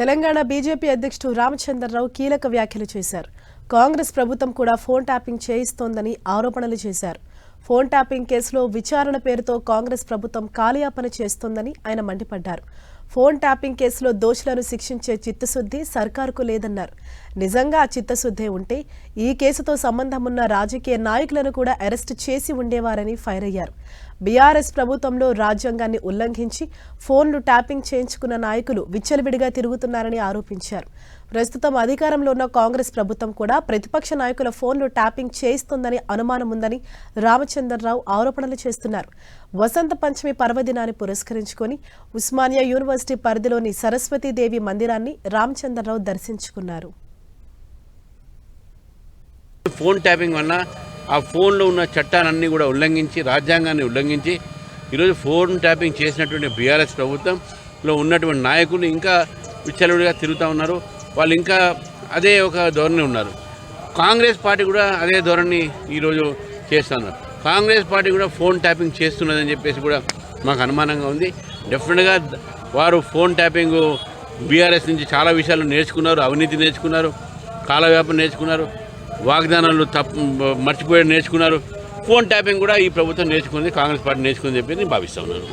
Telangana BJP అధ్యక్షుడు రామచంద్రరావు కీలక వ్యాఖ్యలు చేశారు. కాంగ్రెస్ ప్రభుత్వం కూడా ఫోన్ ట్యాపింగ్ చేయిస్తోందని ఆరోపణలు చేశారు. ఫోన్ ట్యాపింగ్ కేసులో విచారణ పేరుతో కాంగ్రెస్ ప్రభుత్వం కాలయాపన చేస్తోందని ఆయన మండిపడ్డారు. ఫోన్ ట్యాపింగ్ కేసులో దోషులను శిక్షించే చిత్తశుద్ధి సర్కారుకు లేదన్నారు. నిజంగా ఆ చిత్తశుద్ధే ఉంటే ఈ కేసుతో సంబంధం ఉన్న రాజకీయ నాయకులను కూడా అరెస్టు చేసి ఉండేవారని ఫైర్ అయ్యారు. బీఆర్ఎస్ ప్రభుత్వంలో రాజ్యాంగాన్ని ఉల్లంఘించి ఫోన్లు ట్యాపింగ్ చేయించుకున్న నాయకులు విచ్చలవిడిగా తిరుగుతున్నారని ఆరోపించారు. ప్రస్తుతం అధికారంలో ఉన్న కాంగ్రెస్ ప్రభుత్వం కూడా ప్రతిపక్ష నాయకుల ఫోన్లు ట్యాపింగ్ చేయిస్తోందని అనుమానం ఉందని రామచంద్రరావు ఆరోపణలు చేస్తున్నారు. వసంత పంచమి పర్వదినాన్ని పురస్కరించుకొని ఉస్మానియా యూనివర్సిటీ పరిధిలోని సరస్వతీదేవి మందిరాన్ని రామచంద్రరావు దర్శించుకున్నారు. ఫోన్ ట్యాపింగ్ వల్ల ఆ ఫోన్లో ఉన్న చట్టాలన్నీ కూడా ఉల్లంఘించి రాజ్యాంగాన్ని ఉల్లంఘించి ఈరోజు ఫోన్ ట్యాపింగ్ చేసినటువంటి బీఆర్ఎస్ ప్రభుత్వంలో ఉన్నటువంటి నాయకులు ఇంకా విచ్చలవిడిగా తిరుగుతూ ఉన్నారు. వాళ్ళు ఇంకా అదే ఒక ధోరణి ఉన్నారు. కాంగ్రెస్ పార్టీ కూడా అదే ధోరణి ఈరోజు చేస్తున్నారు. కాంగ్రెస్ పార్టీ కూడా ఫోన్ ట్యాపింగ్ చేస్తున్నదని చెప్పేసి కూడా మాకు అనుమానంగా ఉంది. డెఫినెట్గా వారు ఫోన్ ట్యాపింగ్ బీఆర్ఎస్ నుంచి చాలా విషయాలు నేర్చుకున్నారు. అవినీతి నేర్చుకున్నారు, కాలవ్యాపం నేర్చుకున్నారు, వాగ్దానాలు మర్చిపోయి నేర్చుకున్నారు. ఫోన్ ట్యాపింగ్ కూడా ఈ ప్రభుత్వం నేర్చుకుంది, కాంగ్రెస్ పార్టీ నేర్చుకుందని చెప్పి నేను భావిస్తూ ఉన్నాను.